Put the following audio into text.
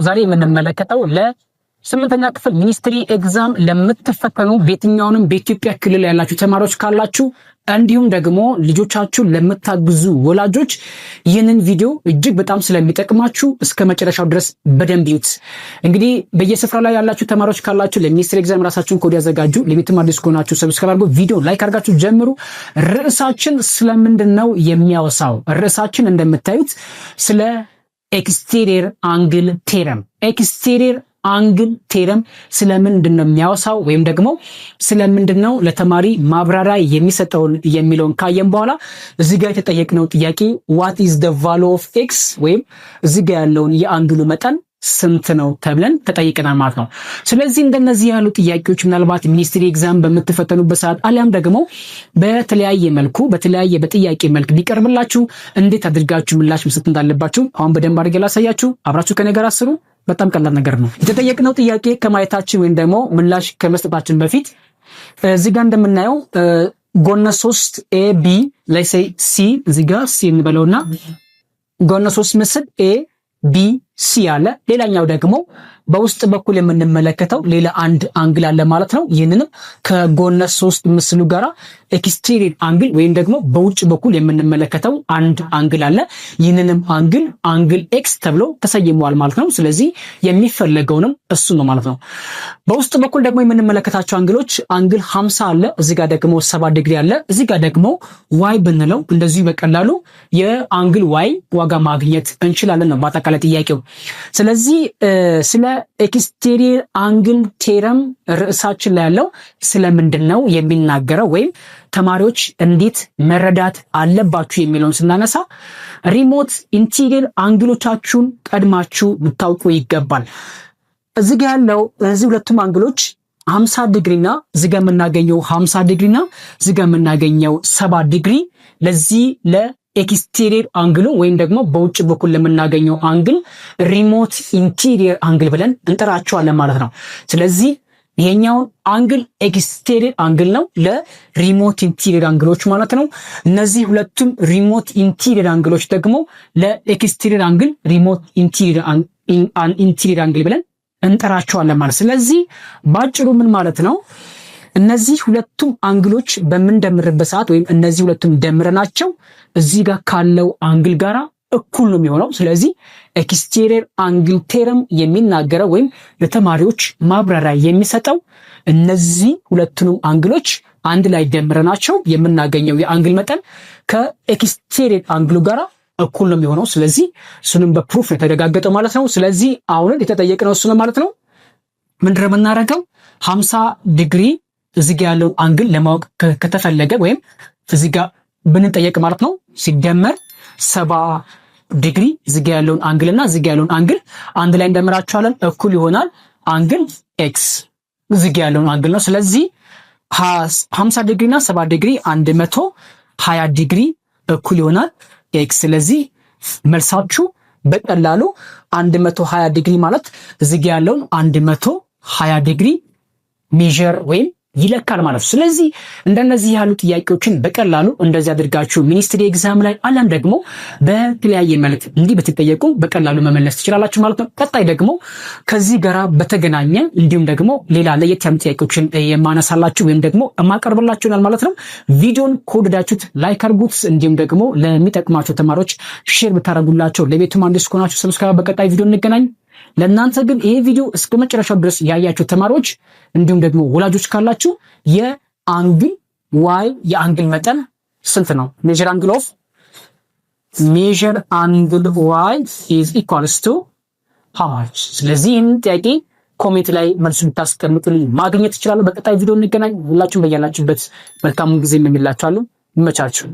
ዛሬ የምንመለከተው ለስምንተኛ ክፍል ሚኒስትሪ ኤግዛም ለምትፈተኑ በየትኛውንም በኢትዮጵያ ክልል ያላችሁ ተማሪዎች ካላችሁ እንዲሁም ደግሞ ልጆቻችሁን ለምታግዙ ወላጆች ይህንን ቪዲዮ እጅግ በጣም ስለሚጠቅማችሁ እስከ መጨረሻው ድረስ በደንብ ይዩት። እንግዲህ በየስፍራ ላይ ያላችሁ ተማሪዎች ካላችሁ ለሚኒስትሪ ኤግዛም ራሳችሁን ኮድ ያዘጋጁ። ለቤትም አዲስ ከሆናችሁ ሰብስክራይብ አድርጉ፣ ቪዲዮ ላይክ አድርጋችሁ ጀምሩ። ርዕሳችን ስለምንድነው የሚያወሳው? ርዕሳችን እንደምታዩት ስለ ኤክስቴሪየር አንግል ቴረም ኤክስቴሪየር አንግል ቴረም ስለምንድነው የሚያወሳው ወይም ደግሞ ስለምንድነው ለተማሪ ማብራሪያ የሚሰጠውን የሚለውን ካየን በኋላ እዚህ ጋር የተጠየቅነው ጥያቄ what is the value of x ወይም እዚህ ጋር ያለውን የአንግሉ መጠን ስንት ነው ተብለን ተጠይቀናል ማለት ነው። ስለዚህ እንደነዚህ ያሉ ጥያቄዎች ምናልባት ሚኒስትሪ ኤግዛም በምትፈተኑበት ሰዓት አሊያም ደግሞ በተለያየ መልኩ በጥያቄ መልክ ቢቀርብላችሁ እንዴት አድርጋችሁ ምላሽ መስጠት እንዳለባችሁ አሁን በደንብ አድርጌ ላሳያችሁ። አብራችሁ ከኔ ጋር አስሩ። በጣም ቀላል ነገር ነው። የተጠየቅነው ጥያቄ ከማየታችን ወይም ደግሞ ምላሽ ከመስጠታችን በፊት እዚህ ጋር እንደምናየው ጎነ 3 ኤ ቢ ላይ ሲ እዚህ ጋር ሲ እንበለውና ጎነ 3 ምስል ኤ ቢ ሲ አለ። ሌላኛው ደግሞ በውስጥ በኩል የምንመለከተው ሌላ አንድ አንግል አለ ማለት ነው። ይህንንም ከጎነ 3 ምስሉ ጋራ ኤክስቴሪየር አንግል ወይም ደግሞ በውጭ በኩል የምንመለከተው አንድ አንግል አለ። ይህንንም አንግል ኤክስ ተብሎ ተሰይሟል ማለት ነው። ስለዚህ የሚፈለገውንም እሱ ነው ማለት ነው። በውስጥ በኩል ደግሞ የምንመለከታቸው አንግሎች አንግል 50 አለ፣ እዚህ ጋር ደግሞ 70 ዲግሪ አለ። እዚህ ጋር ደግሞ ዋይ ብንለው እንደዚሁ በቀላሉ የአንግል ዋይ ዋጋ ማግኘት እንችላለን ነው በአጠቃላይ ጥያቄው። ስለዚህ ስለ ኤክስቴሪየር አንግል ቴረም ርዕሳችን ላይ ያለው ስለምንድነው የሚናገረው ወይም ተማሪዎች እንዴት መረዳት አለባችሁ የሚለውን ስናነሳ ሪሞት ኢንቴሪየር አንግሎቻችሁን ቀድማችሁ ልታውቁ ይገባል። እዚህ ጋር ያለው እዚህ ሁለቱም አንግሎች 50 ዲግሪና እዚህ ጋር የምናገኘው 50 ዲግሪና እዚህ ጋር የምናገኘው 70 ዲግሪ ለዚህ ኤክስቴሪየር አንግሉ ወይም ደግሞ በውጭ በኩል ለምናገኘው አንግል ሪሞት ኢንቴሪየር አንግል ብለን እንጠራቸዋለን ማለት ነው። ስለዚህ ይሄኛው አንግል ኤክስቴሪየር አንግል ነው ለሪሞት ኢንቴሪየር አንግሎች ማለት ነው። እነዚህ ሁለቱም ሪሞት ኢንቴሪየር አንግሎች ደግሞ ለኤክስቴሪየር አንግል ሪሞት ኢንቴሪየር አንግል ብለን እንጠራቸዋለን ማለት። ስለዚህ ባጭሩ ምን ማለት ነው? እነዚህ ሁለቱም አንግሎች በምንደምርበት ሰዓት ወይም እነዚህ ሁለቱም ደምረናቸው እዚህ ጋር ካለው አንግል ጋራ እኩል ነው የሚሆነው። ስለዚህ ኤክስቴሪየር አንግል ቴረም የሚናገረው ወይም ለተማሪዎች ማብራሪያ የሚሰጠው እነዚህ ሁለቱንም አንግሎች አንድ ላይ ደምረናቸው የምናገኘው የአንግል መጠን ከኤክስቴሪየር አንግሉ ጋራ እኩል ነው የሚሆነው። ስለዚህ እሱንም በፕሩፍ የተረጋገጠው ማለት ነው። ስለዚህ አሁን የተጠየቅነው እሱ ነው ማለት ነው። ምንድነው የምናደርገው? 50 ዲግሪ እዚህ ጋር ያለውን አንግል ለማወቅ ከተፈለገ ወይም እዚህ ጋር ብንጠየቅ ማለት ነው ሲደመር 70 ዲግሪ እዚህ ጋር ያለውን አንግልና እዚህ ጋር ያለውን አንግል አንድ ላይ እንደምራቸዋለን እኩል ይሆናል አንግል ኤክስ እዚህ ጋር ያለውን አንግል ነው። ስለዚህ 50 ዲግሪና 70 ዲግሪ 120 ዲግሪ እኩል ይሆናል ኤክስ። ስለዚህ መልሳችሁ በቀላሉ 120 ዲግሪ ማለት እዚህ ጋር ያለውን 120 ዲግሪ ሜዠር ወይም ይለካል ማለት ነው። ስለዚህ እንደነዚህ ያሉ ጥያቄዎችን በቀላሉ እንደዚህ አድርጋችሁ ሚኒስትሪ ኤግዛም ላይ አለም ደግሞ በተለያየ መልክ እንዲህ በተጠየቁ በቀላሉ መመለስ ትችላላችሁ ማለት ነው። ቀጣይ ደግሞ ከዚህ ጋራ በተገናኘ እንዲሁም ደግሞ ሌላ ለየት ያሉ ጥያቄዎችን የማነሳላችሁ ወይም ደግሞ የማቀርብላችሁ ማለት ነው። ቪዲዮን ከወደዳችሁት ላይክ አድርጉት፣ እንዲሁም ደግሞ ለሚጠቅማቸው ተማሪዎች ሼር ብታደርጉላቸው፣ ለቤቱም አዲስ ከሆናችሁ ሰብስክራይብ። በቀጣይ ቪዲዮ እንገናኝ። ለእናንተ ግን ይሄ ቪዲዮ እስከ መጨረሻው ድረስ ያያችሁ ተማሪዎች እንዲሁም ደግሞ ወላጆች ካላችሁ የአንግል ዋይ የአንግል መጠን ስንት ነው? ሜዠር አንግል ዋይ is equals to how much? ስለዚህ ይህን ጥያቄ ኮሜንት ላይ መልስ ልታስቀምጡልኝ ማግኘት ትችላሉ። በቀጣይ ቪዲዮ እንገናኝ። ሁላችሁም በያላችሁበት መልካም ጊዜ እመኝላችኋለሁ። ይመቻችሁ።